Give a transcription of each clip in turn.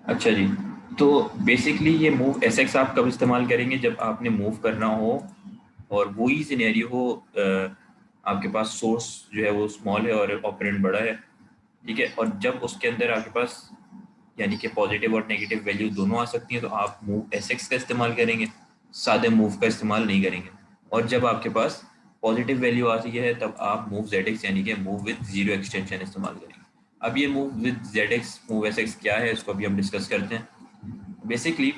अच्छा जी, तो बेसिकली ये मूव एस एक्स आप कब इस्तेमाल करेंगे? जब आपने मूव करना हो और वही सिनेरियो हो, आपके पास सोर्स जो है वो स्मॉल है और ऑपरेंड बड़ा है, ठीक है, और जब उसके अंदर आपके पास यानी कि पॉजिटिव और नेगेटिव वैल्यू दोनों आ सकती हैं, तो आप मूव एस एक्स का इस्तेमाल करेंगे, सादे मूव का इस्तेमाल नहीं करेंगे। और जब आपके पास पॉजिटिव वैल्यू आती है तब आप मूव जेड एक्स यानी कि मूव विद जीरो एक्सटेंशन इस्तेमाल करेंगे। अब ये move with Z x move S x क्या है, इसको अभी हम डिस्कस करते हैं। बेसिकली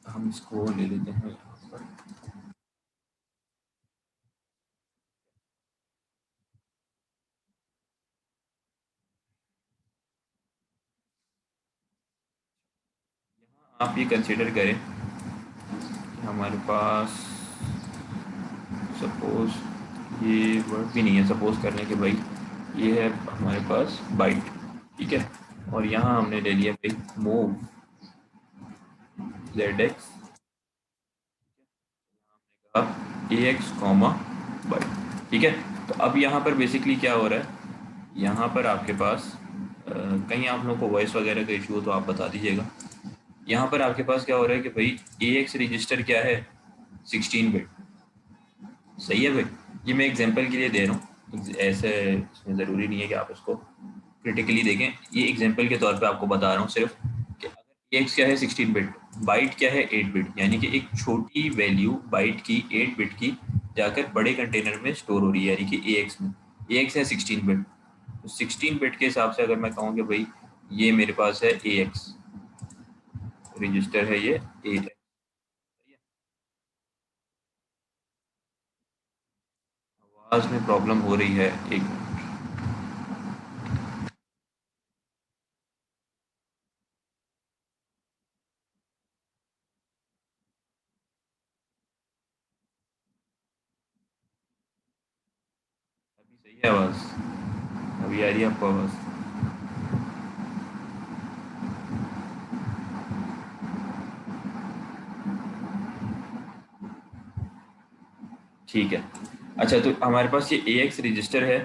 हम इसको ले लेते हैं यहाँ पर। आप ये कंसिडर करें कि हमारे पास सपोज ये वर्ड भी नहीं है, सपोज करने के भाई ये है हमारे पास बाइट, ठीक है, और यहाँ हमने ले लिया भाई मूव जेड एक्स ए एक्स कॉमा बाइट, ठीक है। तो अब यहाँ पर बेसिकली क्या हो रहा है, यहाँ पर आपके पास कहीं आप लोगों को वॉइस वगैरह का इशू हो तो आप बता दीजिएगा। यहाँ पर आपके पास क्या हो रहा है कि भाई ए एक्स रजिस्टर क्या है, 16 बिट, सही है भाई। ये मैं एग्जांपल के लिए दे रहा हूँ, ऐसे इसमें ज़रूरी नहीं है कि आप इसको क्रिटिकली देखें, ये एग्जांपल के तौर पे आपको बता रहा हूँ सिर्फ कि अगर एक्स क्या है 16 बिट, बाइट क्या है 8 बिट, यानी कि एक छोटी वैल्यू बाइट की 8 बिट की जाकर बड़े कंटेनर में स्टोर हो रही है, यानी कि ए एक्स में। ए एक्स है 16 बिट, तो 16 बिट के हिसाब से अगर मैं कहूँ कि भाई ये मेरे पास है ए एक्स रजिस्टर है, ये ए एक्स। आवाज़ में प्रॉब्लम हो रही है, एक मिनट। अभी सही है आवाज़? अभी आ रही है आपको आवाज़? ठीक है। अच्छा, तो हमारे पास ये ए एक्स रजिस्टर है,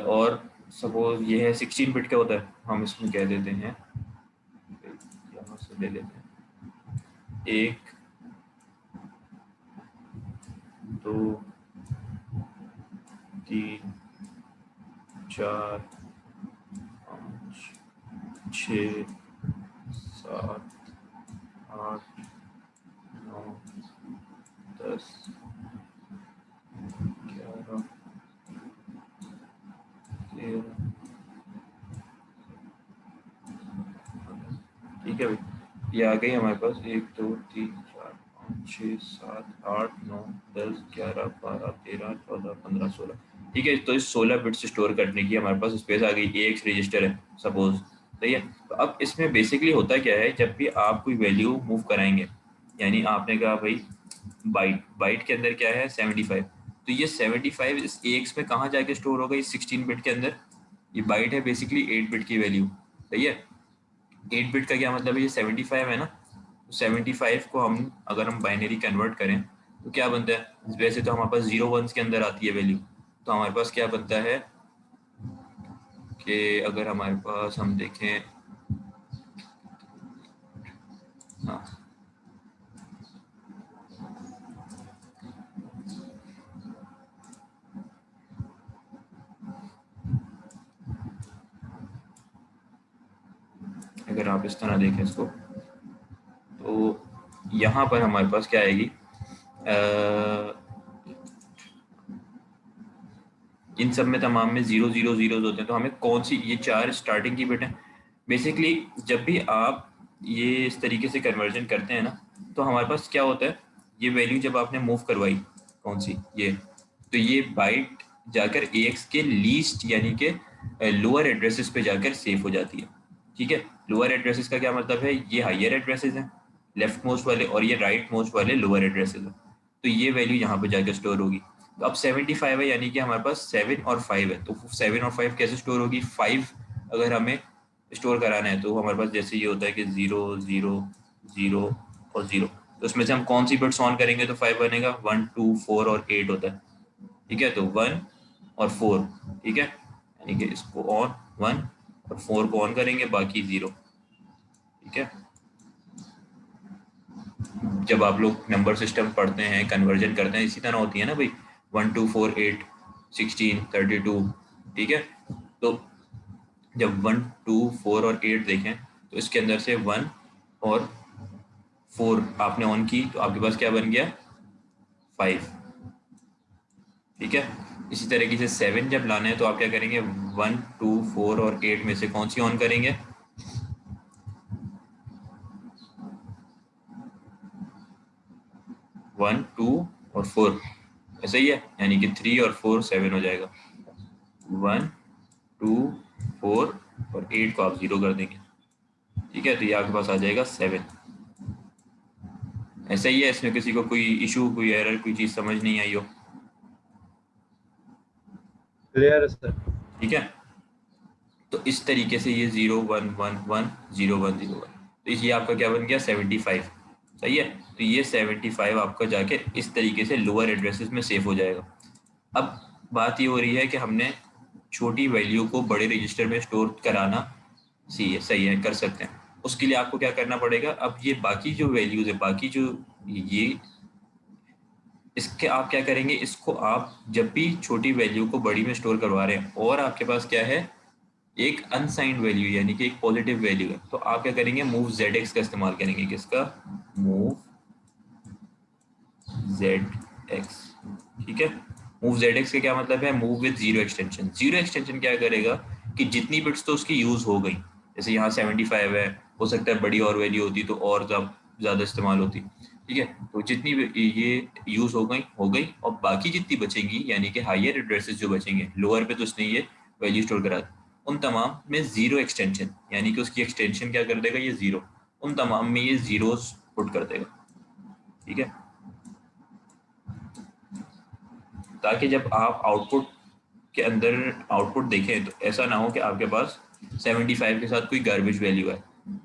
और सपोज ये है 16 बिट का होता है, हम इसमें कह देते हैं, यहाँ से ले लेते हैं, एक, दो, तीन, चार, पाँच, छ, सात, आठ, नौ, 10, 11, 13, ठीक है भाई। ये आ गई हमारे पास, एक, दो, तीन, चार, पाँच, छः, सात, आठ, नौ, 10, 11, 12, 13, 14, 15, 16, ठीक है। तो इस 16 बिट से स्टोर करने की हमारे पास स्पेस आ गई, ए एक्स रजिस्टर है सपोज, सही है। तो अब इसमें बेसिकली होता क्या है, जब भी आप कोई वैल्यू मूव कराएंगे, यानी आपने कहा भाई बाइट, बाइट के अंदर क्या है 75, तो ये 75 इस ए एक्स में कहाँ जाके स्टोर होगा, इस 16 बिट के अंदर। ये बाइट है बेसिकली 8 बिट की वैल्यू, सही है। 8 बिट का क्या मतलब है, ये 75 है ना, तो 75 को हम अगर हम बाइनरी कन्वर्ट करें तो क्या बनता है, वैसे तो हमारे पास जीरो वंस के अंदर आती है वैल्यू, तो हमारे पास क्या बनता है कि अगर हमारे पास हम देखें, हाँ, अगर आप इस तरह देखें इसको, तो यहाँ पर हमारे पास क्या आएगी, इन सब में तमाम में 0 0 0 होते हैं, तो हमें कौन सी, ये 4 स्टार्टिंग की बिट है। बेसिकली जब भी आप ये इस तरीके से कन्वर्जन करते हैं ना, तो हमारे पास क्या होता है, ये वैल्यू जब आपने मूव करवाई, कौन सी ये, तो ये बाइट जाकर AX के लीस्ट यानी कि लोअर एड्रेसेस पे जाकर सेव हो जाती है। ठीक है, लोअर एड्रेसेस का क्या मतलब है, ये हायर एड्रेसेस हैं लेफ्ट मोस्ट वाले, और ये राइट मोस्ट वाले लोअर एड्रेसेस हैं। तो ये वैल्यू यहाँ पे जाकर स्टोर होगी। तो अब 75 है, यानी कि हमारे पास 7 और 5 है, तो 7 और 5 कैसे स्टोर होगी, 5 अगर हमें स्टोर कराना है तो हमारे पास जैसे ये होता है कि 0 0 0 और 0, तो उसमें से हम कौन सी बिट्स ऑन करेंगे तो 5 बनेगा, 1 2 4 और 8 होता है। ठीक है, तो 1 और 4, ठीक है, यानी कि इसको ऑन 1 और 4 को ऑन करेंगे, बाकी 0। ठीक है, जब आप लोग नंबर सिस्टम पढ़ते हैं, कन्वर्जन करते हैं, इसी तरह होती है ना भाई, 1 2 4 8 16 32। ठीक है, तो जब 1 2 4 और 8 देखें, तो इसके अंदर से 1 और 4 आपने ऑन की, तो आपके पास क्या बन गया, 5। ठीक है, इसी तरीके से 7 जब लाना है तो आप क्या करेंगे, 1 2 4 और 8 में से कौन सी ऑन करेंगे, 1 2 और 4, ऐसा ही है, यानी कि 3 और 4 7 हो जाएगा, 1 2 4 और 8 को आप 0 कर देंगे। ठीक है, तो ये आपके पास आ जाएगा 7। ऐसा ही है, इसमें किसी को कोई इशू, कोई एरर, कोई चीज़ समझ नहीं आई हो। क्लियर है सर। ठीक है, तो इस तरीके से ये 0 1 1 1 0 1 0 1, तो ये आपका क्या बन गया, 75। सही है, तो ये 75 आपका जाके इस तरीके से लोअर एड्रेसेस में सेव हो जाएगा। अब बात ये हो रही है कि हमने छोटी वैल्यू को बड़े रजिस्टर में स्टोर कराना, सही है, कर सकते हैं। उसके लिए आपको क्या करना पड़ेगा, अब ये बाकी जो वैल्यूज है, बाकी जो ये, इसके आप क्या करेंगे, इसको आप जब भी छोटी वैल्यू को बड़ी में स्टोर करवा रहे हैं और आपके पास क्या है, एक अनसाइंड वैल्यू यानी कि एक पॉजिटिव वैल्यू है, तो आप क्या करेंगे, मूव ZX का इस्तेमाल करेंगे। किसका, मूव ZX। ठीक है, मूव ZX का क्या मतलब है, move with zero extension. Zero extension क्या करेगा कि जितनी बिट्स तो उसकी यूज हो गई, जैसे यहाँ 75 है, हो सकता है बड़ी और वैल्यू होती तो और ज़्यादा इस्तेमाल होती। ठीक है, तो जितनी ये यूज हो गई और बाकी जितनी बचेंगी, यानी कि हायर एड्रेसेस जो बचेंगे, लोअर पे तो उसने ये वैल्यू स्टोर करा दी, उन तमाम में जीरो एक्सटेंशन, यानी कि उसकी एक्सटेंशन क्या कर देगा, ये जीरो, उन तमाम में ये जीरोस पुट कर देगा। ठीक है, ताकि जब आप आउटपुट के अंदर आउटपुट देखें तो ऐसा ना हो कि आपके पास 75 के साथ कोई गार्बेज वैल्यू है,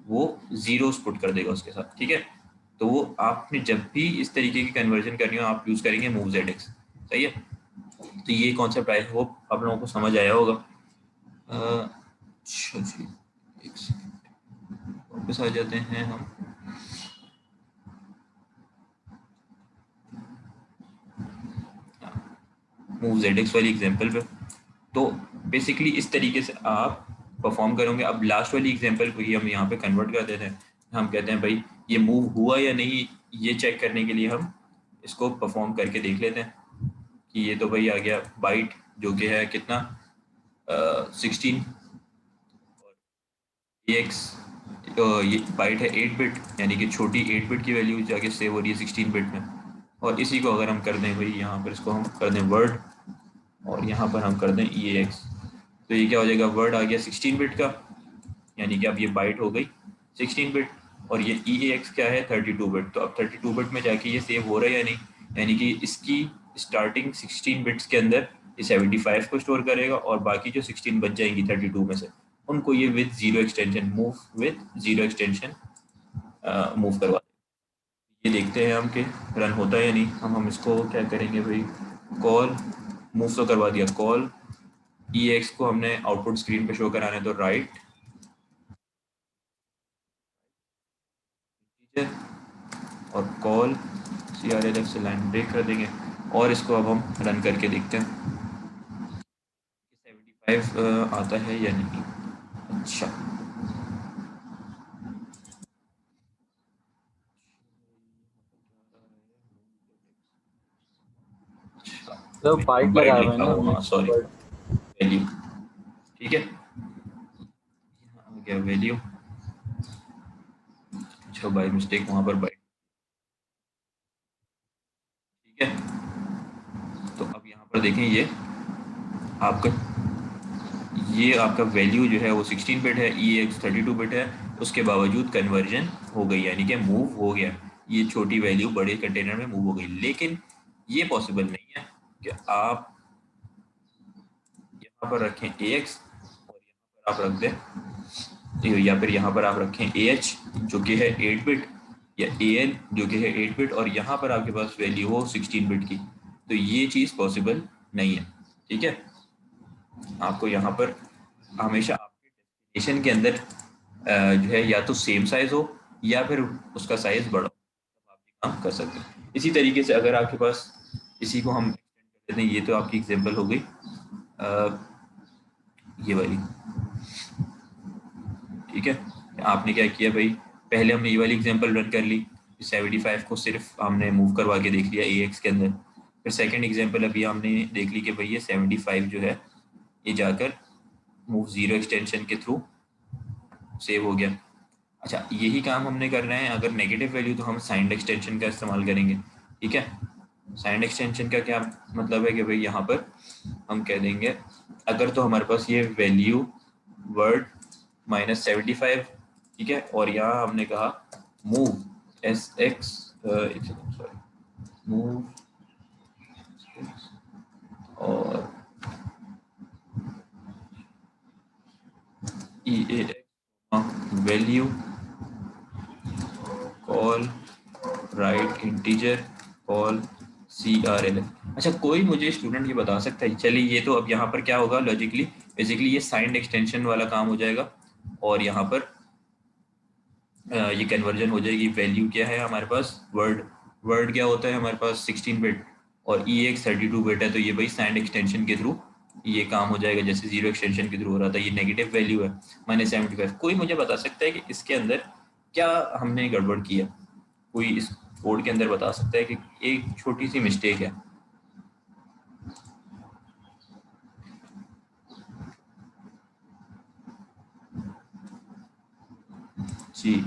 वो जीरोस पुट कर देगा उसके साथ। ठीक है, तो वो आपने जब भी इस तरीके की कन्वर्जन करनी हो, आप यूज़ करेंगे मूव ZX। सही है, तो ये कॉन्सेप्ट आई होप आप लोगों को समझ आया होगा। अच्छा जी, एक सेकंड, वापस आ जाते हैं हम। मूव ZX वाली एग्जांपल पे, तो बेसिकली इस तरीके से आप परफॉर्म करोगे। अब लास्ट वाली एग्जांपल को ही हम यहाँ पे कन्वर्ट कर देते हैं। हम कहते हैं भाई ये मूव हुआ या नहीं, ये चेक करने के लिए हम इसको परफॉर्म करके देख लेते हैं कि ये तो भाई आ गया बाइट, जो कि है कितना, 16, एक्स, ये बाइट है 8 बिट, यानी कि छोटी 8 बिट की वैल्यू जाके सेव हो रही है 16 बिट में। और इसी को अगर हम कर दें भाई, यहाँ पर इसको हम कर दें वर्ड, और यहाँ पर हम कर दें EAX, तो ये क्या हो जाएगा, वर्ड आ गया 16 बिट का, यानी कि अब ये बाइट हो गई 16 बिट, और ये EAX क्या है, 32 बिट। तो अब 32 बिट में जाके ये सेव हो रहा है या नहीं, यानी कि इसकी स्टार्टिंग 16 बिट्स के अंदर ये 75 को स्टोर करेगा, और बाकी जो 16 बच जाएंगी 32 में से, उनको ये with zero extension, move with zero extension move करवा। ये देखते हैं हम कि रन होता है या नहीं। हम इसको क्या करेंगे भाई, कॉल, मूव तो करवा दिया, कॉल EX को हमने आउटपुट स्क्रीन पे शो कराना है, तो राइट, ठीक है, और कॉल CRLF से लाइन ब्रेक कर देंगे, और इसको अब हम रन करके देखते हैं कि 75 आता है या नहीं। अच्छा, तो बाइट बाइट लगाया हुआ है लिखा ना हुआ, हाँ मिक्स सॉरी, वर्ड। वैल्यू, ठीक है, क्या वैल्यू, अच्छा बाई मिस्टेक वहाँ पर बाइट, ठीक है। तो अब यहाँ पर देखें आपका ये आपका वैल्यू जो है वो 16 बिट है, ई एक्स 32 बिट है, उसके बावजूद कन्वर्जन हो गई, यानी कि मूव हो गया, ये छोटी वैल्यू बड़े कंटेनर में मूव हो गई। लेकिन ये पॉसिबल नहीं है कि आप यहाँ पर रखें ए एक्स और यहाँ पर आप रख दें, या फिर यहाँ पर आप रखें ए एच जो कि है 8 बिट, या ए एन जो कि है 8 बिट, और यहाँ पर आपके पास वैल्यू हो 16 बिट की। तो ये चीज़ पॉसिबल नहीं है, ठीक है। आपको यहाँ पर हमेशा आपके डेस्टिनेशन के अंदर जो है या तो सेम साइज हो या फिर उसका साइज बड़ा हो, तब आप ये काम कर सकते हैं। इसी तरीके से अगर आपके पास, इसी को हम एक्सटेंड कर देते हैं, ये तो आपकी एग्जांपल हो गई ये वाली, ठीक है। आपने क्या किया भाई, पहले हमने ये वाली एग्जांपल रन कर ली, 75 को सिर्फ हमने मूव करवा के देख लिया ए एक्स के अंदर। फिर सेकंड एग्जांपल अभी हमने देख ली कि भाई ये 75 जो है ये जाकर मूव जीरो एक्सटेंशन के थ्रू सेव हो गया। अच्छा, यही काम हमने करना है अगर नेगेटिव वैल्यू, तो हम साइंड एक्सटेंशन का इस्तेमाल करेंगे, ठीक है। साइंड एक्सटेंशन का क्या मतलब है कि भाई यहाँ पर हम कह देंगे, अगर तो हमारे पास ये वैल्यू वर्ड -75, ठीक है, और यहाँ हमने कहा move S X, sorry, move और E A value call right integer call CRL। अच्छा, कोई मुझे स्टूडेंट ये बता सकता है, चलिए ये तो अब यहाँ पर क्या होगा लॉजिकली, बेसिकली ये साइंड एक्सटेंशन वाला काम हो जाएगा, और यहाँ पर ये कन्वर्जन हो जाएगी। वैल्यू क्या है हमारे पास, वर्ड, वर्ड क्या होता है हमारे पास 16 बिट, और ई एक्स 32 बिट है, तो ये भाई साइंड एक्सटेंशन के थ्रू ये काम हो जाएगा, जैसे जीरो एक्सटेंशन के थ्रू हो रहा था। ये नेगेटिव वैल्यू है -75। कोई मुझे बता सकता है कि इसके अंदर क्या हमने गड़बड़ किया, कोई इस कोड के अंदर बता सकता है कि एक छोटी सी मिस्टेक है। जी,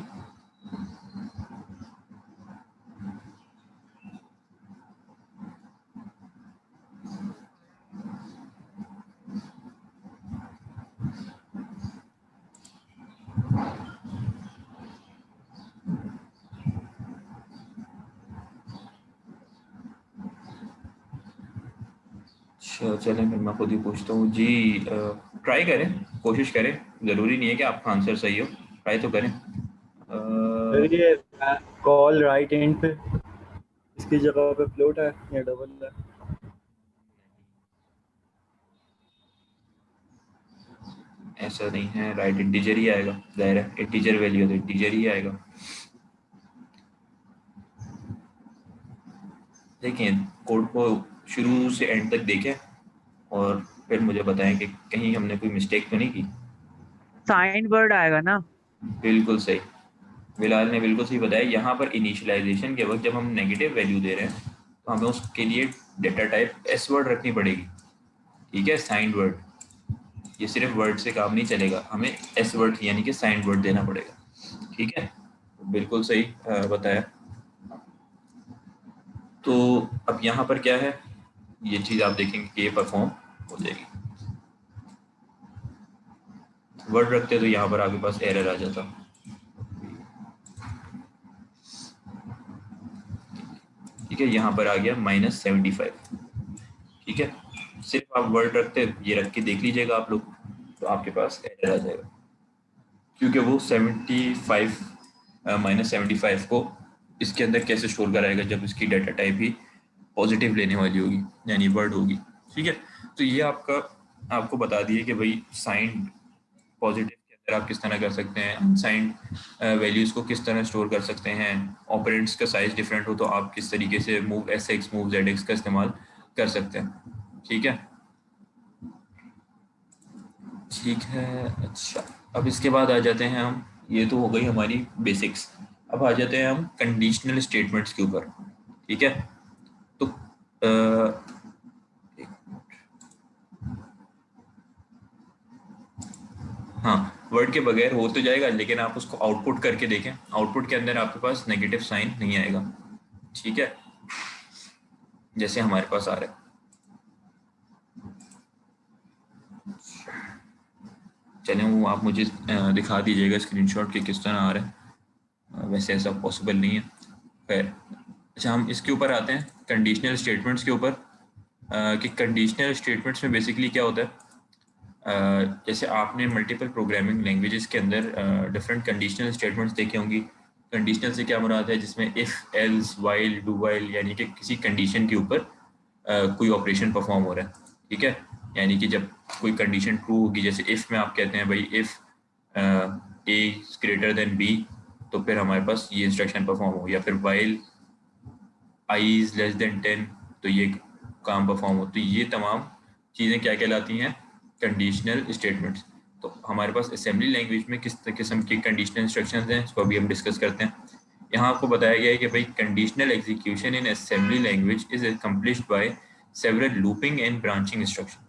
चलें फिर मैं खुद ही पूछता हूँ जी। ट्राई करें, कोशिश करें, ज़रूरी नहीं है कि आपका आंसर सही हो, ट्राई तो करें। फिर ये कॉल राइट एंड पे इसकी जगह पे फ्लोट है या डबल है? ऐसा नहीं है, राइट इंटीजर ही आएगा, जाहिर है इंटीजर वैल्यू तो इंटीजर ही आएगा। देखें कोड को शुरू से एंड तक देखें और फिर मुझे बताएं कि कहीं हमने कोई मिस्टेक तो नहीं की। साइंड वर्ड आएगा ना? बिल्कुल सही, बिलाल ने बिल्कुल सही बताया। यहाँ पर इनिशियलाइजेशन के वक्त जब हम नेगेटिव वैल्यू दे रहे हैं तो हमें उसके लिए डेटा टाइप एस वर्ड रखनी पड़ेगी, ठीक है, साइंड वर्ड। ये सिर्फ वर्ड से काम नहीं चलेगा, हमें एस वर्ड यानी कि साइंड वर्ड देना पड़ेगा, ठीक है। बिल्कुल सही बताया। तो अब यहाँ पर क्या है, ये चीज़ आप देखेंगे कि ये परफॉर्म हो जाएगी। वर्ड रखते तो यहाँ पर आपके पास एरर आ जाता, ठीक है। यहाँ पर आ गया -75, ठीक है। सिर्फ आप वर्ड रखते, ये रख के देख लीजिएगा आप लोग, तो आपके पास एरर आ जाएगा, क्योंकि वो 75 -75 को इसके अंदर कैसे स्टोर कराएगा जब इसकी डाटा टाइप ही पॉजिटिव लेने वाली होगी, यानी वर्ड होगी, ठीक है। तो ये आपको बता दिए कि भाई साइंड पॉजिटिव के अंदर आप किस तरह कर सकते हैं, अनसाइंड वैल्यूज़ को किस तरह स्टोर कर सकते हैं, ऑपरेंड्स का साइज डिफरेंट हो तो आप किस तरीके से move S x move Z x का इस्तेमाल कर सकते हैं, ठीक है। ठीक है, अच्छा, अब इसके बाद आ जाते हैं हम, ये तो हो गई हमारी बेसिक्स। अब आ जाते हैं हम कंडीशनल स्टेटमेंट्स के ऊपर, ठीक है। तो हाँ, वर्ड के बगैर हो तो जाएगा, लेकिन आप उसको आउटपुट करके देखें, आउटपुट के अंदर आपके पास नेगेटिव साइन नहीं आएगा, ठीक है, जैसे हमारे पास आ रहा है। चलें, वो आप मुझे दिखा दीजिएगा स्क्रीनशॉट के किस तरह आ रहा है। वैसे ऐसा पॉसिबल नहीं है, खैर। अच्छा, हम इसके ऊपर आते हैं कंडीशनल स्टेटमेंट्स के ऊपर, कि कंडीशनल स्टेटमेंट्स में बेसिकली क्या होता है। जैसे आपने मल्टीपल प्रोग्रामिंग लैंग्वेजेस के अंदर डिफरेंट कंडीशनल स्टेटमेंट्स देखे होंगी। कंडीशनल से क्या मुराद है, जिसमें if, else, while, do while, यानी कि किसी कंडीशन के ऊपर कोई ऑपरेशन परफॉर्म हो रहा है, ठीक है। यानी कि जब कोई कंडीशन ट्रू होगी, जैसे इफ़ में आप कहते हैं भाई if A is greater than B, तो फिर हमारे पास ये इंस्ट्रक्शन परफॉर्म हो, या फिर while I is less than 10, तो ये काम परफॉर्म हो। तो ये तमाम चीज़ें क्या कहलाती हैं, कंडीशनल स्टेटमेंट्स। तो हमारे पास असेंबली लैंग्वेज में किस किस्म की कंडीशनल इंस्ट्रक्शंस हैं, इसको अभी हम डिस्कस करते हैं। यहाँ आपको बताया गया है कि भाई conditional execution in assembly language is accomplished by several looping and branching instruction.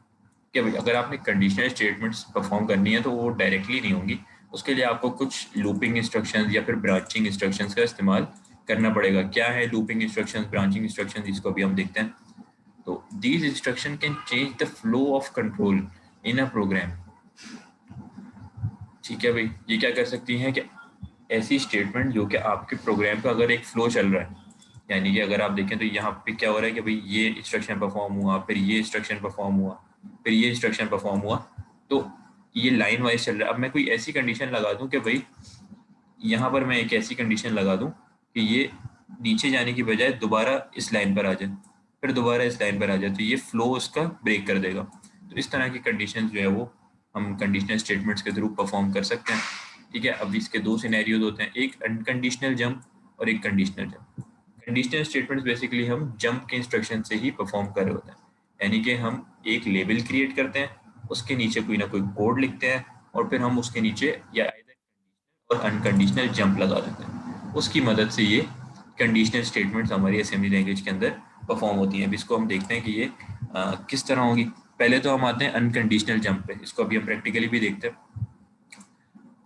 क्या भाई, अगर आपने कंडीशनल स्टेटमेंट्स परफॉर्म करनी है तो वो डायरेक्टली नहीं होंगी, उसके लिए आपको कुछ लूपिंग इंस्ट्रक्शंस या फिर ब्रांचिंग इंस्ट्रक्शंस का इस्तेमाल करना पड़ेगा। क्या है लूपिंग इंस्ट्रक्शंस, ब्रांचिंग इंस्ट्रक्शंस, इसको भी हम देखते हैं। तो these instruction can change the flow of control in a program. ठीक है भाई, ये क्या कर सकती हैं कि ऐसी स्टेटमेंट जो कि आपके प्रोग्राम का अगर एक फ्लो चल रहा है, यानी कि अगर आप देखें तो यहाँ पे क्या हो रहा है कि भाई ये इंस्ट्रक्शन परफॉर्म हुआ, फिर ये इंस्ट्रक्शन परफॉर्म हुआ, फिर ये इंस्ट्रक्शन परफॉर्म हुआ, तो ये लाइन वाइज चल रहा है। अब मैं कोई ऐसी कंडीशन लगा दूं कि भाई यहाँ पर मैं एक ऐसी कंडीशन लगा दूं कि ये नीचे जाने की बजाय दोबारा इस लाइन पर आ जाए, फिर दोबारा इस लाइन पर आ जाए, तो ये फ्लो उसका ब्रेक कर देगा। तो इस तरह की कंडीशन जो है वो हम कंडीशनल स्टेटमेंट्स के थ्रू परफॉर्म कर सकते हैं, ठीक है। अब इसके दो सिनेरियोज होते हैं, एक अनकंडीशनल जंप और एक conditional jump. Conditional statements basically हम जंप के इंस्ट्रक्शन से ही परफॉर्म कर रहे होते हैं, यानी कि हम एक लेबल क्रिएट करते हैं, उसके नीचे कोई ना कोई कोड लिखते हैं, और फिर हम उसके नीचे या और अनकंडीशनल जंप लगा देते हैं। उसकी मदद से ये कंडीशनल स्टेटमेंट्स हमारी असेंबली लैंग्वेज के अंदर परफॉर्म होती हैं। अब इसको हम देखते हैं कि ये किस तरह होगी। पहले तो हम आते हैं अनकंडीशनल जंप पे, इसको अभी हम प्रैक्टिकली भी देखते हैं।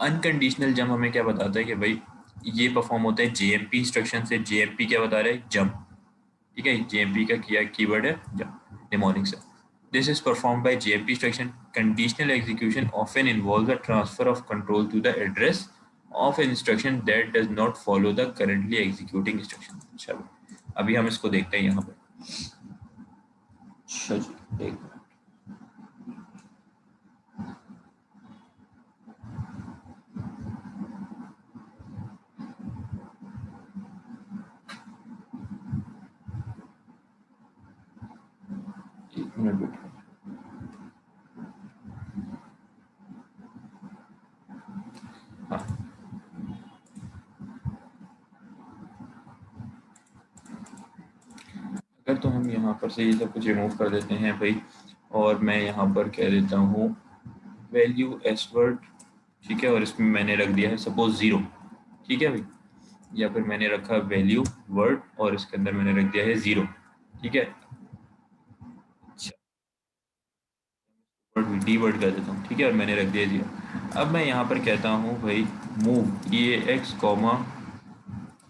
अनकंडीशनल जंप हमें क्या बताता है कि भाई ये परफॉर्म होता है जेएमपी इंस्ट्रक्शन से। जेएमपी क्या बता रहा है, जंप, ठीक है। जेएमपी का किया कीवर्ड है जंप, निमोनिक से। This is performed by JMP instruction. Conditional execution often involves a transfer of control to the address of an instruction that does not follow the currently executing instruction. चलो, अभी हम इसको देखते हैं यहाँ पे। अच्छा जी, एक मिनट बैठो। हाँ, अगर तो हम यहाँ पर से ये सब कुछ रिमूव कर देते हैं भाई, और मैं यहाँ पर कह देता हूँ वैल्यू एस वर्ड, ठीक है, और इसमें मैंने रख दिया है सपोज 0, ठीक है भाई, या फिर मैंने रखा वैल्यू वर्ड और इसके अंदर मैंने रख दिया है 0, ठीक है। अच्छा, वर्ड डी वर्ड कर देता हूँ, ठीक है, और मैंने रख दिया 0। अब मैं यहाँ पर कहता हूँ भाई मूव ई एक्स कॉमा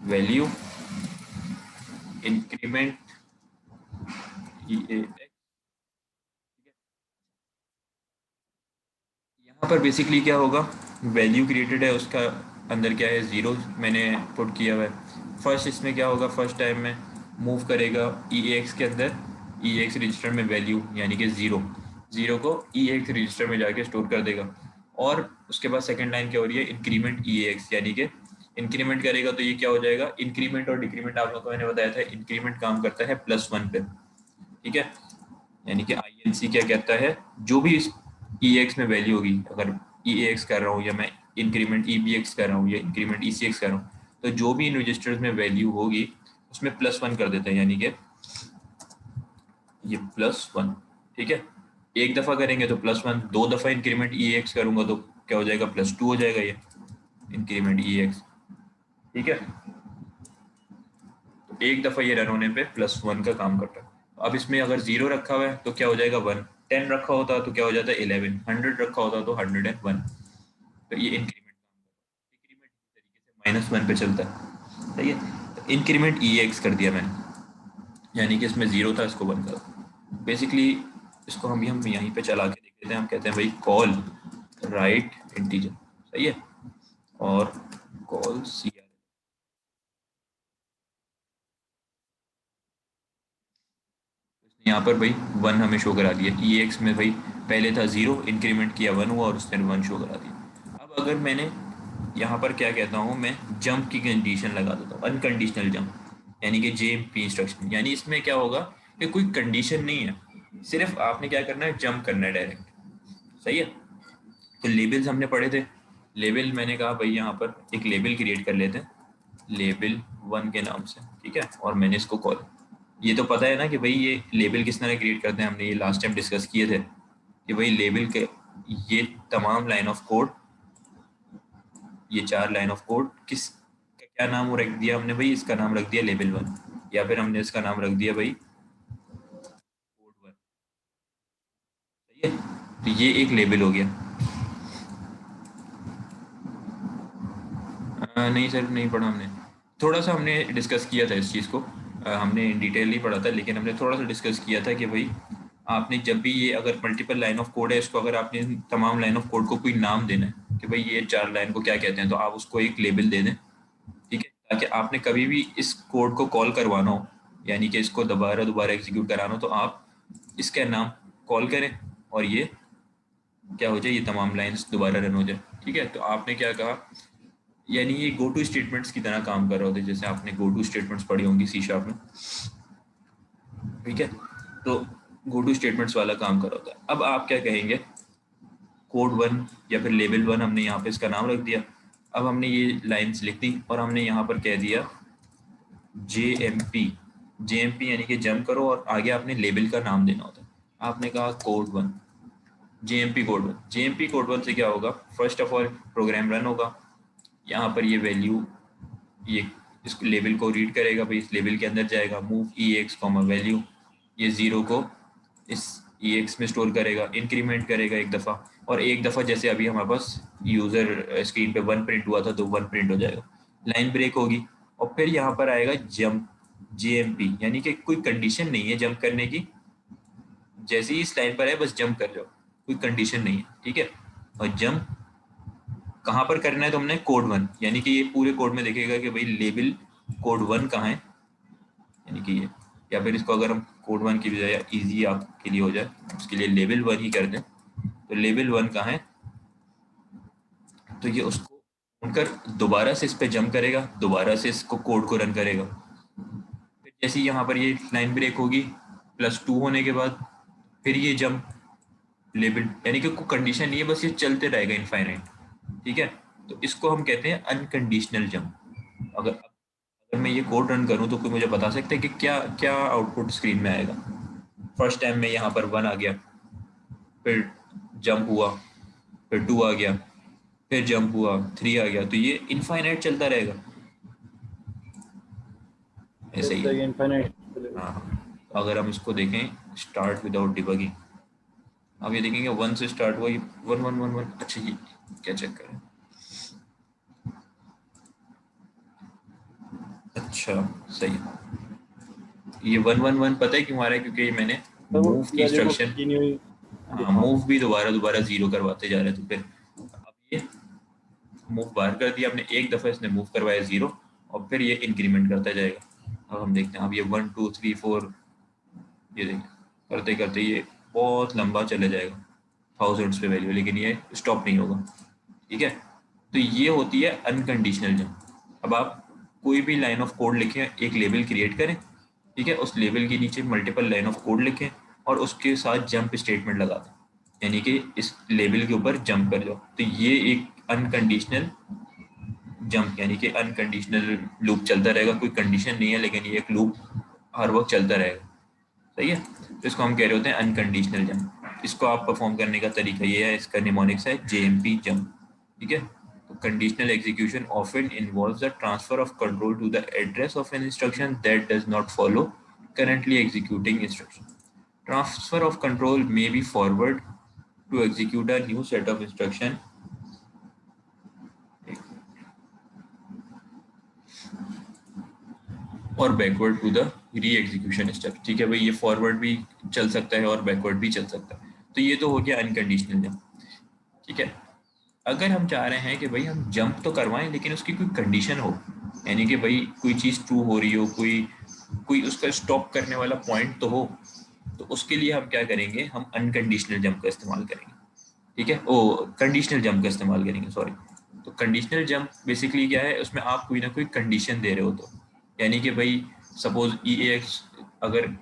वैल्यू इंक्रीमेंट ई एक्स। यहाँ पर बेसिकली क्या होगा, वैल्यू क्रिएटेड है, उसका अंदर क्या है 0 मैंने पुट किया हुआ है। फर्स्ट इसमें क्या होगा, फर्स्ट टाइम में मूव करेगा ई एक्स के अंदर, ई एक्स रजिस्टर में वैल्यू यानी कि 0 को ई एक्स रजिस्टर में जाके स्टोर कर देगा। और उसके बाद सेकंड लाइन क्या हो रही है, इंक्रीमेंट ई एक्स, यानी कि इंक्रीमेंट करेगा तो ये क्या हो जाएगा, इंक्रीमेंट और डिक्रीमेंट आप लोगों को मैंने बताया था, इंक्रीमेंट काम करता है +1 पे, ठीक है। यानी कि INC क्या कहता है, जो भी ई एक्स में वैल्यू होगी, अगर ई एक्स कर रहा हूँ या मैं इंक्रीमेंट EBX कर रहा हूँ या इंक्रीमेंट ECX कर रहा हूँ, तो जो भी इन रजिस्टर्स में वैल्यू होगी उसमें +1 कर देते हैं, यानी कि ये +1, ठीक है। एक दफ़ा करेंगे तो +1, 2 दफ़ा इंक्रीमेंट EX करूँगा तो क्या हो जाएगा, +2 हो जाएगा ये इंक्रीमेंट EX, ठीक है। तो एक दफ़ा ये रन होने पे +1 का काम करता है। अब इसमें अगर 0 रखा हुआ है तो क्या हो जाएगा 1, 10 रखा होता तो क्या हो जाता है 11, 100 रखा होता तो 101। तो ये इंक्रीमेंट काम कर रहा है। डिक्रीमेंट इसी तरीके से -1 पे चलता है, सही है। तो इंक्रीमेंट ई एक्स कर दिया मैंने, यानी कि इसमें 0 था, इसको 1 कर। बेसिकली इसको हम यहीं पे चला के देख लेते हैं। हम कहते हैं भाई कॉल राइट इंटीजर, सही है, और कॉल सी आर। यहाँ पर भाई 1 हमें शो करा दिया। ई एक्स में भाई पहले था 0, इंक्रीमेंट किया 1 हुआ और उसने 1 शो करा दिया। अब अगर मैंने यहाँ पर क्या कहता हूँ, मैं जंप की कंडीशन लगा देता हूँ, अनकंडीशनल जंप, यानी कि JMP इंस्ट्रक्शन। यानी इसमें क्या होगा कि कोई कंडीशन नहीं है, सिर्फ आपने क्या करना है, जंप करना है डायरेक्ट, सही है। तो लेबल्स हमने पढ़े थे। लेबल मैंने कहा भाई यहाँ पर एक लेबल क्रिएट कर लेते हैं, लेबल 1 के नाम से, ठीक है, और मैंने इसको कॉल, ये तो पता है ना कि भाई ये लेबल किस तरह क्रिएट करते हैं, हमने ये लास्ट टाइम डिस्कस किए थे कि भाई लेबल के ये तमाम लाइन ऑफ कोड, ये 4 लाइन ऑफ कोड किस का क्या नाम रख दिया हमने भाई, इसका नाम रख दिया लेबल 1, या फिर हमने इसका नाम रख दिया भाई कोड 1, सही है। तो ये एक लेबल हो गया। नहीं सर, नहीं पढ़ा हमने, थोड़ा सा हमने डिस्कस किया था इस चीज़ को, हमने इन डिटेल नहीं पढ़ा था, लेकिन हमने थोड़ा सा डिस्कस किया था कि भाई आपने जब भी ये अगर मल्टीपल लाइन ऑफ कोड है, इसको अगर आपने तमाम लाइन ऑफ कोड को कोई नाम देना है कि भाई ये 4 लाइन को क्या कहते हैं, तो आप उसको एक लेबल दे दें, ठीक है, ताकि आपने कभी भी इस कोड को कॉल करवाना हो, यानी कि इसको दोबारा एग्जीक्यूट कराना हो, तो आप इसका नाम कॉल करें और ये क्या हो जाए, ये तमाम लाइन्स दोबारा रन हो जाए, ठीक है। तो आपने क्या कहा, यानी ये गो टू स्टेटमेंट्स की तरह काम कर रहे होते हैं, जैसे आपने गो टू स्टेटमेंट्स पढ़ी होंगी C# में, ठीक है। तो गो टू स्टेटमेंट्स वाला काम कर रहा होता है। अब आप क्या कहेंगे, कोड 1 या फिर लेबल 1 हमने यहाँ पे इसका नाम रख दिया। अब हमने ये लाइंस लिख दी और हमने यहाँ पर कह दिया JMP, यानी कि जंप करो, और आगे आपने लेबल का नाम देना होता है। आपने कहा code 1, JMP code 1। JMP code 1 से क्या होगा, first of all program run होगा, यहाँ पर ये वैल्यू, ये इस लेबल को रीड करेगा भाई, इस लेबल के अंदर जाएगा, मूव EX वैल्यू, ये 0 को इस EX में स्टोर करेगा, इंक्रीमेंट करेगा एक दफ़ा, और एक दफ़ा जैसे अभी हमारे पास यूज़र स्क्रीन पे 1 प्रिंट हुआ था तो 1 प्रिंट हो जाएगा, लाइन ब्रेक होगी, और फिर यहाँ पर आएगा जंप, JMP, यानी कि कोई कंडीशन नहीं है जंप करने की, जैसे ही इस लाइन पर है बस जंप कर जाओ, कोई कंडीशन नहीं है, ठीक है। और जंप कहाँ पर करना है, तो हमने कोड 1, यानी कि ये पूरे कोड में देखेगा कि भाई लेबल कोड 1 कहाँ है, यानी कि ये, या फिर इसको अगर हम कोड 1 की बजाय इजी आपके लिए हो जाए, उसके लिए लेबल 1 ही कर दें, तो लेबल 1 कहाँ है, तो ये उसको उनकर दोबारा से इस पे जंप करेगा, दोबारा से इसको कोड को रन करेगा। फिर जैसे यहाँ पर ये लाइन ब्रेक होगी +2 होने के बाद, फिर ये जंप लेबल, यानी कि कोई कंडीशन नहीं है, बस ये चलते रहेगा इनफाइनाइट, ठीक है। तो इसको हम कहते हैं अनकंडीशनल जंप। अगर मैं ये कोड रन करूं तो कोई मुझे बता सकता है कि क्या क्या आउटपुट स्क्रीन में आएगा। फर्स्ट टाइम में यहाँ पर 1 आ गया, फिर जंप हुआ, फिर 2 आ गया, फिर जंप हुआ, 3 आ गया, तो ये इनफाइनाइट चलता रहेगा, ऐसे ही है। इनफाइनाइट। हाँ, अगर हम इसको देखें स्टार्ट विदाउट डिबगिंग, अब ये देखेंगे 1 से स्टार्ट हुआ, ये 1 1 1 1, अच्छा ये क्या चेक करें, अच्छा सही है, ये 1 1 1 पता है क्यों आ रहा है, क्योंकि मैंने मूव की इंस्ट्रक्शन, हाँ मूव भी दोबारा 0 करवाते जा रहे थे, फिर अब ये मूव बाहर कर दिया हमने, एक दफ़ा इसने मूव करवाया 0, और फिर ये इंक्रीमेंट करता जाएगा। अब हम देखते हैं, अब ये 1 2 3 4, ये देखिए करते करते ये बहुत लंबा चले जाएगा, थाउजेंड्स पे वैल्यू, लेकिन ये स्टॉप नहीं होगा, ठीक है। तो ये होती है अनकंडीशनल जंप। अब आप कोई भी लाइन ऑफ कोड लिखें, एक लेबल क्रिएट करें, ठीक है, उस लेबल के नीचे मल्टीपल लाइन ऑफ कोड लिखें और उसके साथ जंप स्टेटमेंट लगा दें, यानी कि इस लेबल के ऊपर जंप कर जाओ, तो ये एक अनकंडीशनल जंप, यानी कि अनकंडीशनल लूप चलता रहेगा, कोई कंडीशन नहीं है, लेकिन ये एक लूप हर वक्त चलता रहेगा, सही है। तो इसको हम कह रहे होते हैं अनकंडीशनल जंप। इसको आप परफॉर्म करने का तरीका ये है, इसका निमोनिक्स है JMP जंप, ठीक है। तो conditional execution often involves the transfer of control to the address of an instruction that does not follow currently executing instruction. Transfer of control may be forward to execute a new set of instruction और backward to the री execution step. ठीक है भाई, ये forward भी चल सकता है और बैकवर्ड भी चल सकता है। तो ये तो हो गया अनकंडीशनल जंप। ठीक है, अगर हम चाह रहे हैं कि भाई हम जंप तो करवाएं लेकिन उसकी कोई कंडीशन हो, यानी कि भाई कोई चीज़ ट्रू हो रही हो, कोई कोई उसका स्टॉप करने वाला पॉइंट तो हो, तो उसके लिए हम क्या करेंगे, हम अनकंडीशनल जंप का इस्तेमाल करेंगे। ठीक है, ओ कंडीशनल जंप का इस्तेमाल करेंगे, सॉरी। तो कंडीशनल जंप बेसिकली क्या है, उसमें आप कोई ना कोई कंडीशन दे रहे हो, तो यानी कि भाई सपोज ई एक्स अगर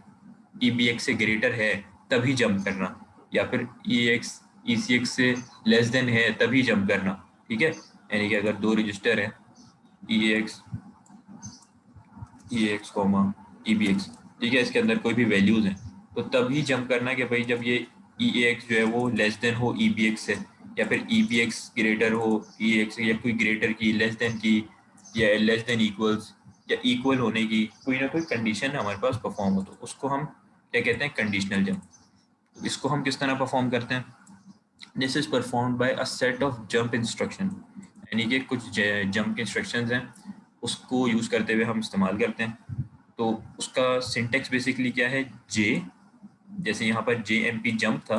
ई बी एक्स से ग्रेटर है तभी जंप करना, या फिर ई एक्स ई सी एक्स से लेस देन है तभी जंप करना। ठीक है, यानी कि अगर दो रजिस्टर है E X comma E B X, ठीक है, इसके अंदर कोई भी वैल्यूज हैं, तो तभी जंप करना कि भाई जब ये ई एक्स जो है वो लेस देन हो ई बी एक्स से, या फिर ई बी एक्स ग्रेटर हो ई एक्स, या कोई ग्रेटर की, लेस देन की, या लेस देन इक्वल्स, या इक्वल होने की कोई ना कोई कंडीशन हमारे पास परफॉर्म हो, तो उसको हम क्या कहते हैं, कंडीशनल जंप। इसको हम किस तरह परफॉर्म करते हैं, this is performed by a set of jump instruction, यानी कि कुछ जंप इंस्ट्रक्शंस हैं, उसको यूज़ करते हुए हम इस्तेमाल करते हैं। तो उसका सिंटेक्स बेसिकली क्या है, जे, जैसे यहाँ पर जे एम पी जंप था,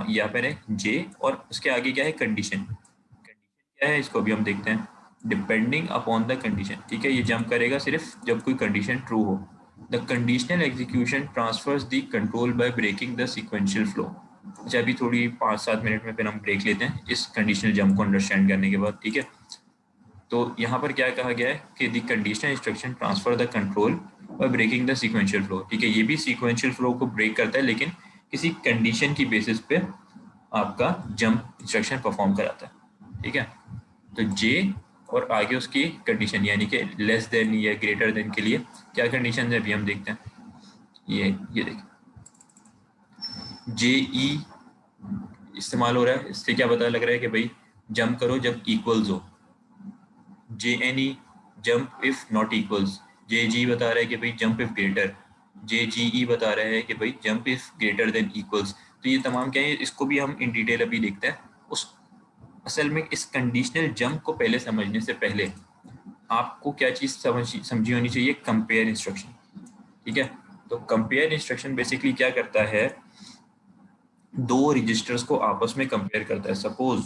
यहाँ पर है जे, और उसके आगे क्या है, कंडीशन। कंडीशन क्या है, इसको भी हम देखते हैं, डिपेंडिंग अपॉन द कंडीशन। ठीक है, ये जंप करेगा सिर्फ जब कोई कंडीशन ट्रू हो। The conditional execution transfers the control by breaking the sequential flow. अच्छा, अभी थोड़ी 5-7 मिनट में फिर हम ब्रेक लेते हैं इस कंडीशनल जंप को अंडरस्टैंड करने के बाद। ठीक है, तो यहाँ पर क्या कहा गया है कि the conditional instruction transfer the control by breaking the sequential flow. ठीक है, ये भी सीक्वेंशियल फ्लो को ब्रेक करता है, लेकिन किसी कंडीशन की बेसिस पे आपका जंप इंस्ट्रक्शन परफॉर्म कराता है। ठीक है, तो जे और आगे उसकी कंडीशन, यानी कि लेस देन या ग्रेटर देन के लिए क्या कंडीशन है अभी हम देखते हैं। ये देखिए, जे ई इस्तेमाल हो रहा है, इससे क्या पता लग रहा है कि भाई जंप करो जब इक्वल्स हो। J N E jump if not equals. J G बता रहा है कि भाई jump if greater. J G E बता रहा है कि भाई jump if greater than equals. तो ये तमाम क्या है, इसको भी हम इन डिटेल अभी देखते हैं। उस असल में इस कंडीशनल जंप को पहले समझने से पहले आपको क्या चीज़ समझी होनी चाहिए, कंपेयर इंस्ट्रक्शन। ठीक है, तो कंपेयर इंस्ट्रक्शन बेसिकली क्या करता है, दो रजिस्टर्स को आपस में कंपेयर करता है। सपोज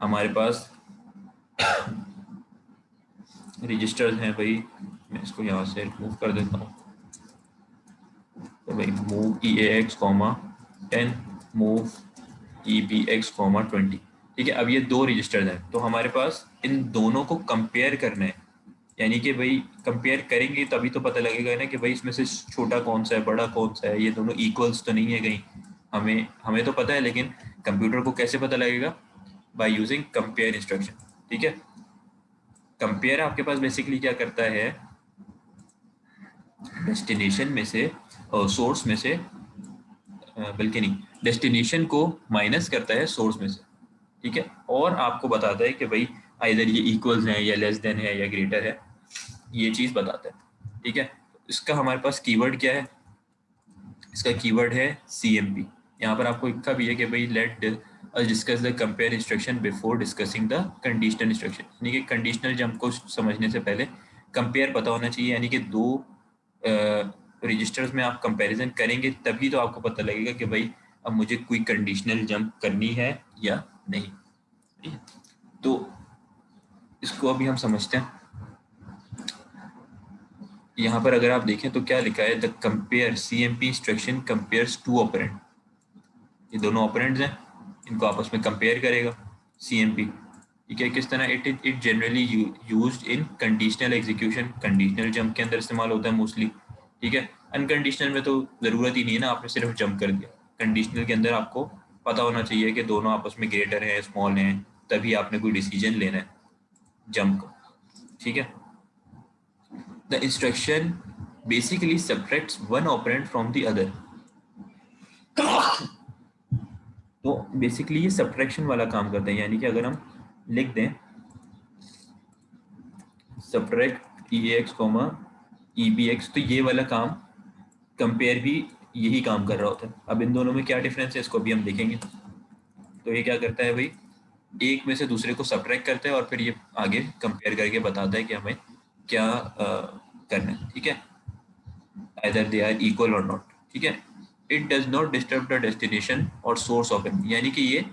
हमारे पास रजिस्टर्स हैं भाई, मैं इसको यहाँ से रिमूव कर देता हूँ, तो भाई move E A X comma 10, move E B X comma 20। ठीक है, अब ये दो रजिस्टर्स हैं, तो हमारे पास इन दोनों को कंपेयर करना है, यानी कि भाई कंपेयर करेंगे तभी तो पता लगेगा ना कि भाई इसमें से छोटा कौन सा है, बड़ा कौन सा है, ये दोनों इक्वल्स तो नहीं है कहीं। हमें तो पता है, लेकिन कंप्यूटर को कैसे पता लगेगा, बाय यूजिंग कंपेयर इंस्ट्रक्शन। ठीक है, कंपेयर आपके पास बेसिकली क्या करता है, डेस्टिनेशन में से और सोर्स में से, बल्कि नहीं, डेस्टिनेशन को माइनस करता है सोर्स में से। ठीक है, और आपको बताता है कि भाई आइदर ये इक्वल्स हैं या लेस देन है या ग्रेटर है, ये चीज़ बताता है। ठीक है, इसका हमारे पास कीवर्ड क्या है, इसका कीवर्ड है CMP। यहाँ पर आपको लिखा भी है कि भाई let us discuss the compare instruction before discussing the conditional instruction, यानी कि कंडीशनल जंप को समझने से पहले कंपेयर पता होना चाहिए, यानी कि दो रजिस्टर्स में आप कंपैरिजन करेंगे तभी तो आपको पता लगेगा कि भाई अब मुझे कोई कंडीशनल जंप करनी है या नहीं। ठीक है, तो इसको अभी हम समझते हैं। यहाँ पर अगर आप देखें तो क्या लिखा है, the compare CMP instruction compares two operand. ये दोनों ऑपरेंड्स हैं, इनको आपस में कंपेयर करेगा CMP। ठीक है, किस तरह, it generally used in conditional execution, conditional jump के अंदर इस्तेमाल होता है मोस्टली। ठीक है, अनकंडीशनल में तो ज़रूरत ही नहीं है ना, आपने सिर्फ जंप कर दिया। कंडीशनल के अंदर आपको पता होना चाहिए कि दोनों आपस में ग्रेटर हैं स्मॉल हैं, तभी आपने कोई डिसीजन लेना है जंप का। ठीक है, the instruction basically subtracts one operand from the other. तो बेसिकली ये सब्ट्रैक्शन वाला काम करते हैं, यानी कि अगर हम लिख दें subtract E X comma E B X, तो ये वाला काम कंपेयर भी यही काम कर रहा होता है। अब इन दोनों में क्या डिफरेंस है, इसको भी हम देखेंगे। तो ये क्या करता है भाई, एक में से दूसरे को सब्ट्रैक्ट करता है और फिर ये आगे कंपेयर करके बताता है कि हमें क्या करना है। ठीक है, either they are equal or not, ठीक है। it does not disturb the destination और source of n, यानी कि ये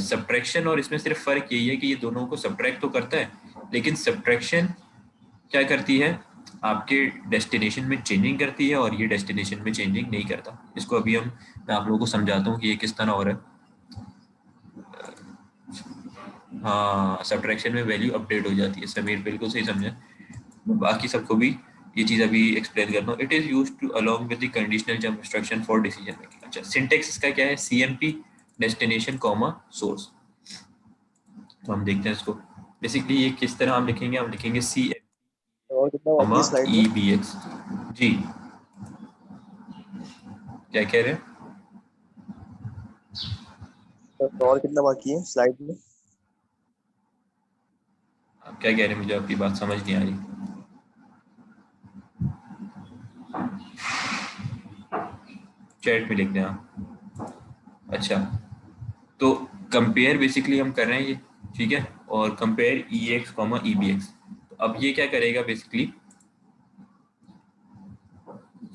सब्ट्रैक्शन और इसमें सिर्फ फर्क यही है कि ये दोनों को सब्ट्रैक्ट तो करता है, लेकिन सब्ट्रैक्शन क्या करती है, आपके डेस्टिनेशन में चेंजिंग करती है और ये डेस्टिनेशन में चेंजिंग नहीं करता। इसको अभी मैं आप लोगों को समझाता हूँ कि ये किस तरह हो रहा है। हाँ, सब्ट्रैक्शन में वैल्यू अपडेट हो जाती है, समीर बिल्कुल सही समझे। बाकी सबको भी ये चीज़ अभी एक्सप्लेन करता हूँ। It is used to along with the conditional jump instruction for decision making. अच्छा, सिंटेक्स इसका क्या है, सीएमपी डेस्टिनेशन कॉमा सोर्स। तो हम देखते हैं इसको। बेसिकली ये किस तरह हम लिखेंगे, हम लिखेंगे सी और कितना बाकी है स्लाइड ई में? B x. जी, क्या कह रहे हैं? तो और कितना बाकी है स्लाइड में? आप क्या कह रहे हैं, मुझे आपकी बात समझ नहीं आ रही। चैट में लिख दें आप। अच्छा, तो कंपेयर बेसिकली हम कर रहे हैं ये, ठीक है, और compare E X comma E B X. तो अब ये क्या करेगा बेसिकली,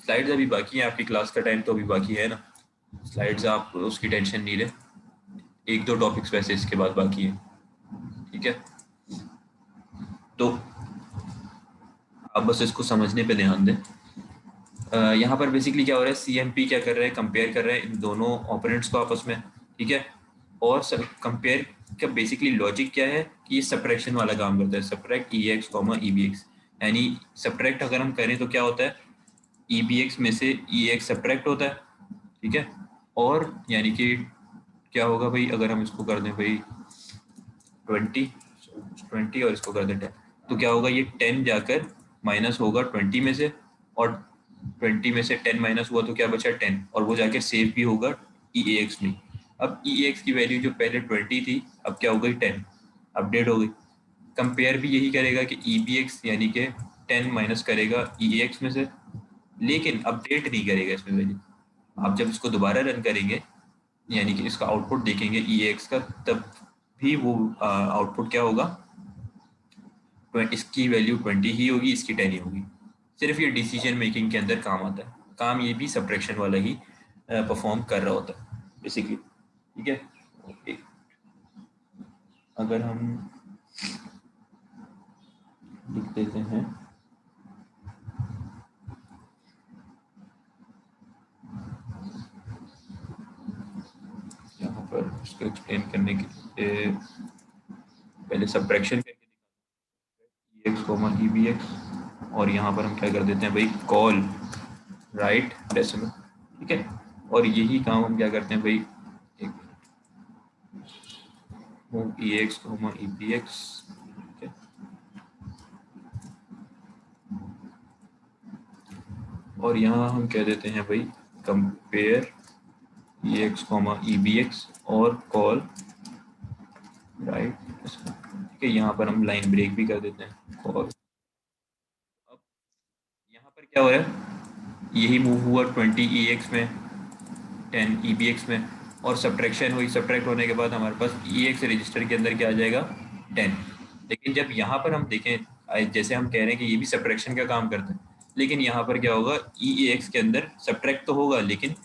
स्लाइड्स अभी बाकी है, आपकी क्लास का टाइम तो अभी बाकी है ना, स्लाइड्स आप उसकी टेंशन नहीं ले, एक दो टॉपिक्स वैसे इसके बाद बाकी है, ठीक है। तो आप बस इसको समझने पे ध्यान दें। यहाँ पर बेसिकली क्या हो रहा है, सीएमपी क्या कर रहा है, कंपेयर कर रहा है इन दोनों ऑपरेंट्स को आपस में, ठीक है। और कंपेयर का बेसिकली लॉजिक क्या है कि ये सब्ट्रैक्शन वाला काम करता है, subtract E X comma E B X. यानी सब्ट्रैक्ट अगर हम करें तो क्या होता है, ई बी एक्स में से ई एक्स सब्ट्रैक्ट होता है, ठीक है। और यानी कि क्या होगा भाई, अगर हम इसको कर दें भाई 20 और इसको कर दें 10, तो क्या होगा, ये 10 जाकर माइनस होगा 20 में से, और 20 में से 10 माइनस हुआ तो क्या बचा 10, और वो जाकर सेव भी होगा ई एक्स में। अब ई एक्स की वैल्यू जो पहले 20 थी अब क्या हो गई 10, अपडेट हो गई। कंपेयर भी यही करेगा कि ई बी एक्स यानी कि 10 माइनस करेगा ई एक्स में से, लेकिन अपडेट नहीं करेगा इसमें वैल्यू। आप जब इसको दोबारा रन करेंगे यानी कि इसका आउटपुट देखेंगे ई एक्स का, तब भी वो आउटपुट क्या होगा, इसकी वैल्यू 20 ही होगी, इसकी 10 ही होगी। सिर्फ ये डिसीजन मेकिंग के अंदर काम आता है, काम ये भी सब्ट्रैक्शन वाला ही परफॉर्म कर रहा होता है बेसिकली, ठीक है। ओके, अगर हम लिख देते हैं यहाँ पर, इसको एक्सप्लेन करने के लिए पहले सब्ट्रैक्शन करके दिखाते हैं, E X comma E B X, और यहाँ पर हम क्या कर देते हैं भाई, कॉल राइट डेसिमल, ठीक है। और यही काम हम क्या करते हैं भाई, E X comma E B X, ठीक है। और यहाँ हम कह देते हैं भाई compare E X comma E B X और कॉल राइट, ठीक है। यहाँ पर हम लाइन ब्रेक भी कर देते हैं कॉल। अब यहाँ पर क्या हो रहा है, यही मूव हुआ 20 ई एक्स में 10 ई बी एक्स में, और सब्ट्रैक्शन हुई, सब्ट्रैक्ट होने के बाद हमारे पास ई एक्स रजिस्टर के अंदर क्या आ जाएगा 10। लेकिन जब यहाँ पर हम देखें, जैसे हम कह रहे हैं कि ये भी सब्ट्रैक्शन का काम करता है, लेकिन यहाँ पर क्या होगा, ई एक्स के अंदर सब्ट्रैक्ट तो होगा लेकिन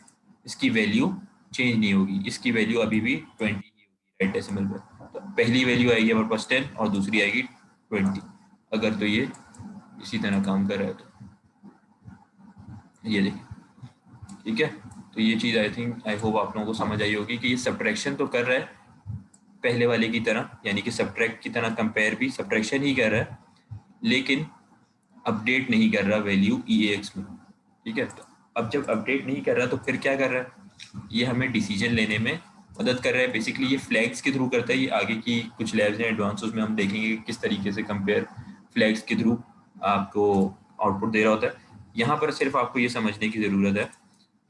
इसकी वैल्यू चेंज नहीं होगी, इसकी वैल्यू अभी भी 20 ही होगी राइट डेसिमल पर। तो पहली वैल्यू आएगी हमारे पास 10 और दूसरी आएगी 20, अगर तो ये इसी तरह काम कर रहा है तो ये देखिए, ठीक है। तो ये चीज़ आई होप आप लोगों को समझ आई होगी कि ये सब्ट्रैक्शन तो कर रहा है पहले वाले की तरह, यानी कि सब्ट्रैक्ट की तरह कंपेयर भी सब्ट्रैक्शन ही कर रहा है, लेकिन अपडेट नहीं कर रहा वैल्यू ई एक्स में, ठीक है। तो अब जब अपडेट नहीं कर रहा तो फिर क्या कर रहा है, ये हमें डिसीजन लेने में मदद कर रहा है। बेसिकली ये फ्लैग्स के थ्रू करता है, ये आगे की कुछ लैब्स हैं एडवांस, उसमें हम देखेंगे कि किस तरीके से कंपेयर फ्लैग्स के थ्रू आपको आउटपुट दे रहा होता है। यहाँ पर सिर्फ आपको ये समझने की ज़रूरत है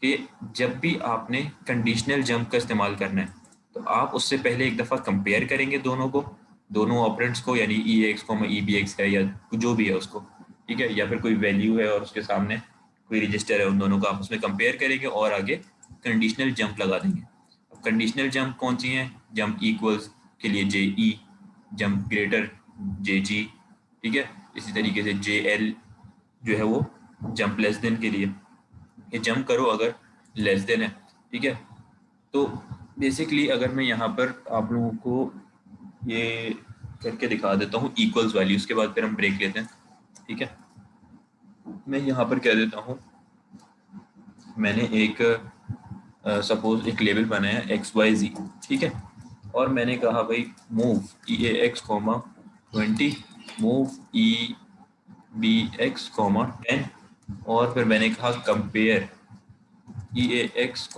कि जब भी आपने कंडीशनल जंप का इस्तेमाल करना है तो आप उससे पहले एक दफ़ा कंपेयर करेंगे दोनों को, दोनों ऑपरेंट्स को, यानी ई एक्स को ई बी एक्स है या जो भी है उसको, ठीक है, या फिर कोई वैल्यू है और उसके सामने कोई रजिस्टर है, उन दोनों को आप उसमें कंपेयर करेंगे और आगे कंडीशनल जंप लगा देंगे। अब कंडीशनल जंप कौन सी हैं, जंप इक्वल्स के लिए जे ई, जंप ग्रेटर जे जी, ठीक है। इसी तरीके से जे एल जो है वो जंप लेस देन के लिए, ये जंप करो अगर लेस देन है, ठीक है। तो बेसिकली अगर मैं यहाँ पर आप लोगों को ये करके दिखा देता हूँ इक्वल्स वैल्यू, उसके बाद फिर हम ब्रेक लेते हैं, ठीक है। मैं यहाँ पर कह देता हूँ, मैंने एक सपोज एक लेबल बनाया XYZ, ठीक है, और मैंने कहा भाई मूव EAX, 20, मूव EBX, 10, और फिर मैंने कहा कंपेयर EAX,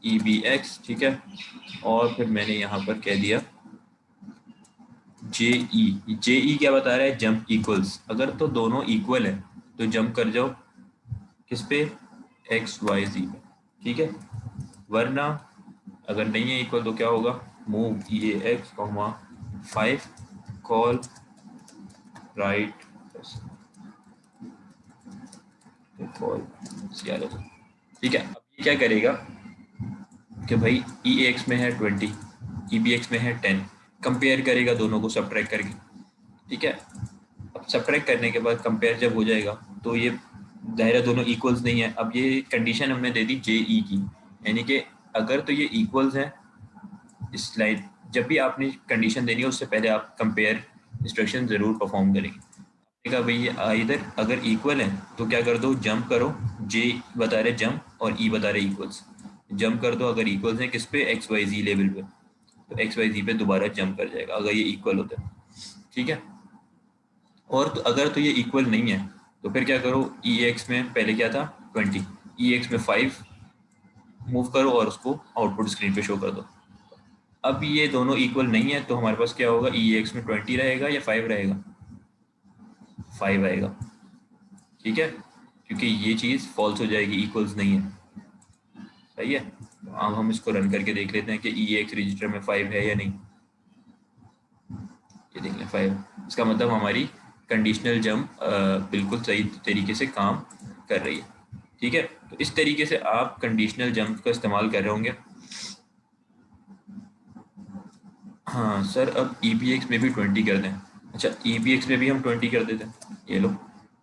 EBX, ठीक है, और फिर मैंने यहाँ पर कह दिया JE क्या बता रहा है, जंप इक्वल्स, अगर तो दोनों इक्वल है तो जंप कर जाओ किस पे, XYZ पे, ठीक है, वरना अगर नहीं है इक्वल तो क्या होगा, move EAX, 5, call right, call CRS, ठीक है। अब ये क्या करेगा कि भाई EAX में है 20, EBX में है 10, कंपेयर करेगा दोनों को सब्ट्रैक्ट करके, ठीक है। अब सब्ट्रैक्ट करने के बाद कंपेयर जब हो जाएगा तो ये दायरा दोनों इक्वल्स नहीं है। अब ये कंडीशन हमने दे दी JE की, यानी कि अगर तो ये इक्वल्स है, इस लाइन जब भी आपने कंडीशन देनी है उससे पहले आप कंपेयर इंस्ट्रक्शन ज़रूर परफॉर्म करेंगे। आपने कहा भाई ये इधर अगर इक्वल है तो क्या कर दो, जंप करो, J बता रहे जंप और E बता रहे इक्वल्स, जंप कर दो अगर इक्वल्स हैं किस पे, XYZ लेवल पे, तो XYZ पे दोबारा जंप कर जाएगा अगर ये इक्वल होता है, ठीक है। और तो अगर तो ये इक्वल नहीं है तो फिर क्या करो, EX में पहले क्या था 20, EX में 5 मूव करो और उसको आउटपुट स्क्रीन पे शो कर दो। अब ये दोनों इक्वल नहीं है तो हमारे पास क्या होगा, EX में 20 रहेगा या 5 रहेगा, 5 आएगा, ठीक है, क्योंकि ये चीज़ फॉल्स हो जाएगी, इक्वल्स नहीं है, सही है। तो अब हम इसको रन करके देख लेते हैं कि EX रजिस्टर में 5 है या नहीं। ये देख लें 5, इसका मतलब हमारी कंडीशनल जंप बिल्कुल सही तरीके से काम कर रही है, ठीक है। तो इस तरीके से आप कंडीशनल जंप का इस्तेमाल कर रहे होंगे। हाँ सर, अब EBX में भी 20 कर दें, अच्छा EBX में भी हम 20 कर देते हैं, ये लो,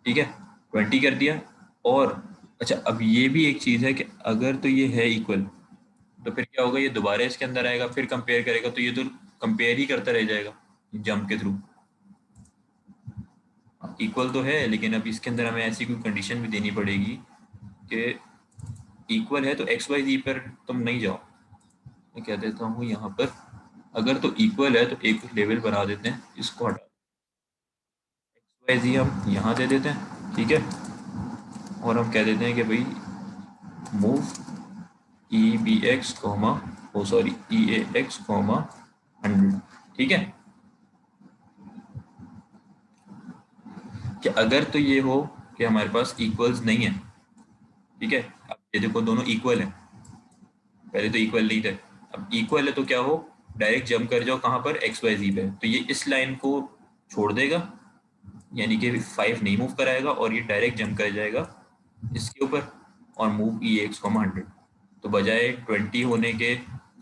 ठीक है, 20 कर दिया। और अच्छा अब ये भी एक चीज़ है कि अगर तो ये है इक्वल तो फिर क्या होगा, ये दोबारा इसके अंदर आएगा, फिर कंपेयर करेगा, तो ये तो कंपेयर ही करता रह जाएगा जंप के थ्रू। इक्वल तो है लेकिन अब इसके अंदर हमें ऐसी कोई कंडीशन भी देनी पड़ेगी कि इक्वल है तो XYZ पर तुम नहीं जाओ। मैं कह देता हूँ यहाँ पर अगर तो इक्वल है तो एक लेवल बना देते हैं, इसको हटा XYZ हम यहाँ दे देते हैं, ठीक है, और हम कह देते हैं कि भाई मूव EBX, EAX, 100, ठीक है। कि अगर तो ये हो कि हमारे पास इक्वल्स नहीं है, ठीक है, अब ये देखो दोनों इक्वल हैं, पहले तो इक्वल नहीं थे, अब इक्वल है तो क्या हो, डायरेक्ट जंप कर जाओ कहाँ पर, XYZ पे, तो ये इस लाइन को छोड़ देगा, यानी कि 5 नहीं मूव कराएगा और ये डायरेक्ट जंप कर जाएगा इसके ऊपर और मूव EAX, 100, तो बजाय 20 होने के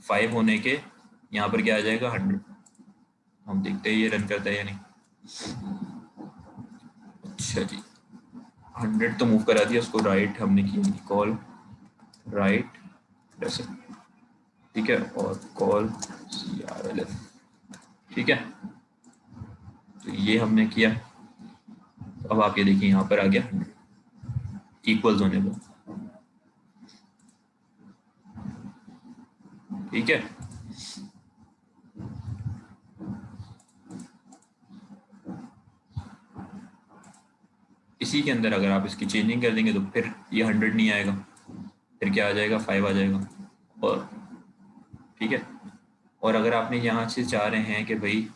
5 होने के यहाँ पर क्या आ जाएगा 100। हम देखते हैं ये रन करता है या नहीं। अच्छा जी, 100 तो मूव करा दिया, उसको राइट हमने किया, कॉल राइट ऐसे, ठीक है, और कॉल CRLF, ठीक है, तो ये हमने किया। तो अब आप ये देखिए यहाँ पर आ गया 100 इक्वल्स होने पर, ठीक है। इसी के अंदर अगर आप इसकी चेंजिंग कर देंगे तो फिर ये 100 नहीं आएगा, फिर क्या आ जाएगा, 5 आ जाएगा, और ठीक है। और अगर आपने यहाँ से चाह रहे हैं कि भाई